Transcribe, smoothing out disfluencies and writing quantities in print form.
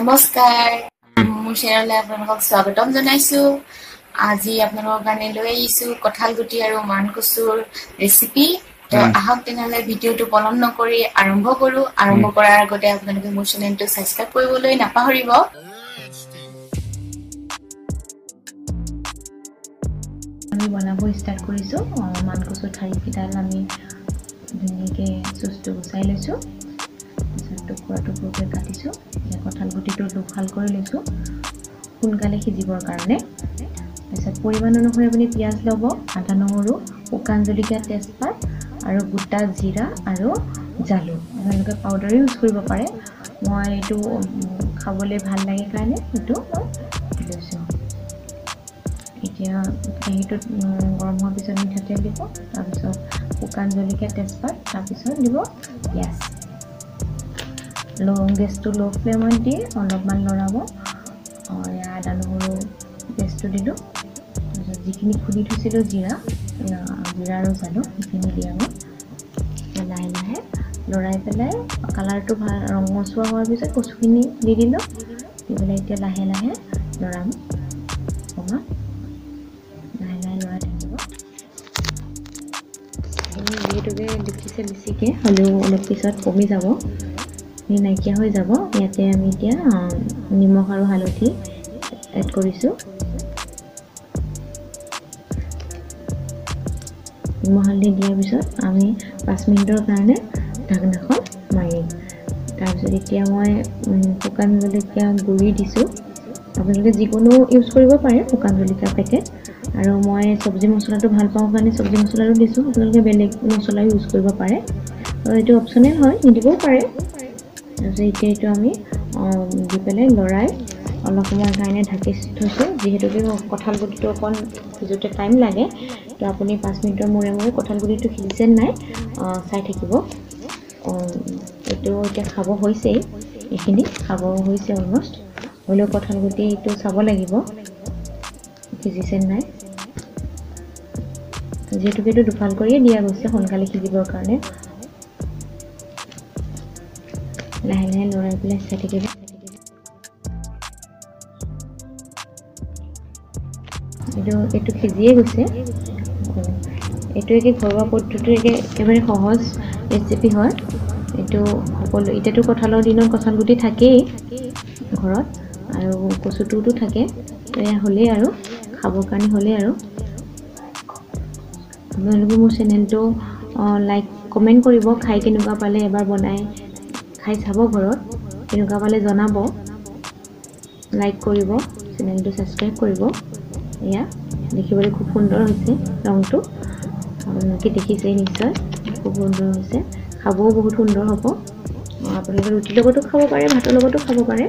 নমস্কাৰ মোৰ চেনেললৈ আপোনালোকক স্বাগতম জনাইছো আজি আপোনালোকৰ কাৰণে লৈ আহিছো কঁঠাল গুটি আৰু মান কচুৰ ৰেচিপি তো আহক তেনেহলে ভিডিওটো পলম নকৰি আৰম্ভ কৰো আৰম্ভ কৰাৰ আগতে আপোনালোকে মোৰ চেনেলটো সাবস্ক্ৰাইব কৰিবলৈ নাপাহৰিব আমি বনাব স্টাৰ্ট কৰিছো মান কচু ঠাৰি কিডাল আমি ধুনীয়াকৈ চুচটো গুচাই লৈছো টুকুৰা কাটিছো কঁঠাল গুটিটো দুফাল কৰি লৈছো সোনকালে সিজিবৰ কাৰণে তাৰপিছত পৰিমাণ অনুসৰি আপুনি পিয়াজ ল'ব আদা নহৰু শুকান জলকীয়া তেজপাত আৰু গোটা জিৰা আৰু জালুক আপোনালোকে পাউডাৰো ইউজ কৰিব পাৰে মই এইটো খাবলৈ ভাল লাগে কাৰণে এইটো লৈছো এতিয়া এইটো গৰম হোৱাৰ পিছত মিঠাতেল দিব তাৰপিছত শুকান জলকীয়া তেজপাত তাৰপিছত দিব পিয়াজ গেছটো লো ফ্লেমত দি অলপমান লৰাব আদা নহৰু পেষ্টটো দিলোঁ তাৰপিছত যিখিনি খুলি থৈছিলোঁ জিৰা আৰু জালুক সেইখিনি দিয়াব লাহে লাহে লৰাই পেলাই কালাৰটো ভাল ৰঙচুৱা হোৱাৰ পিছত কচুখিনি দি দিলোঁ দি পেলাই এতিয়া লাহে লাহে লৰাম অকণমান লাহে লাহে লৰাই থাকিব যিহেতুকে দেখিছে বেছিকৈ হ'লেও অলপ পিছত কমি যাব নাইকিয়া হৈ যাব ইয়াতে আমি এতিয়া নিমখ আৰু হালধি এড কৰিছোঁ নিমখ হালধি দিয়াৰ পিছত আমি 5 মিনিটৰ কাৰণে ঢাকনাখন মাৰিম তাৰপিছত এতিয়া মই শুকান জলকীয়া গুড়ি দিছোঁ আপোনালোকে যিকোনো ইউজ কৰিব পাৰে শুকান জলকীয়া পেকেট আৰু মই চব্জি মছলাটো ভাল পাওঁ কাৰণে চব্জি মছলাটো দিছোঁ আপোনালোকে বেলেগ মছলা ইউজ কৰিব পাৰে আৰু এইটো অপচনেল হয় নিদিবও পাৰে তাৰপিছত এতিয়া এইটো আমি দি পেলাই লৰাই অলপ সময়ৰ কাৰণে ঢাকি থৈছোঁ যিহেতুকে কঁঠাল গুটিটো অকণ সিজোতে টাইম লাগে তো আপুনি 5 মিনিটৰ মূৰে মূৰে কঁঠাল গুটিটো সিজিছে নাই চাই থাকিব এইটো এতিয়া খাব হৈছেই এইখিনি খাব হৈছে অলমষ্ট হ'লেও কঁঠাল গুটি এইটো চাব লাগিব সিজিছে নাই যিহেতুকে এইটো দুফাল কৰিয়ে দিয়া গৈছে সোনকালে সিজিবৰ কাৰণে লাহে লাহে লৰাই পেলাই চাই থাকিব এইটো সিজিয়ে গৈছে এইটো ঘৰুৱা পদ্ধতিৰ একেবাৰে সহজ ৰেচিপি হয় এইটো সকলো এতিয়াতো কঁঠালৰ দিনত কঁঠাল গুটি থাকেই ঘৰত আৰু কচুটোতো থাকে এয়া হ'লেই আৰু খাবৰ কাৰণে হ'লেই আৰু আপোনালোকে মোৰ চেনেলটো লাইক কমেণ্ট কৰিব খাই কেনেকুৱা পালে এবাৰ বনাই খাই চাব ঘৰত কেনেকুৱা পালে জনাব লাইক কৰিব চেনেলটো সাবস্ক্ৰাইব কৰিব এয়া দেখিবলৈ খুব সুন্দৰ হৈছে ৰংটো আপোনালোকে দেখিছেই নিশ্চয় খুব সুন্দৰ হৈছে খাবও বহুত সুন্দৰ হ'ব আপোনালোকে ৰুটিৰ লগতো খাব পাৰে ভাতৰ লগতো খাব পাৰে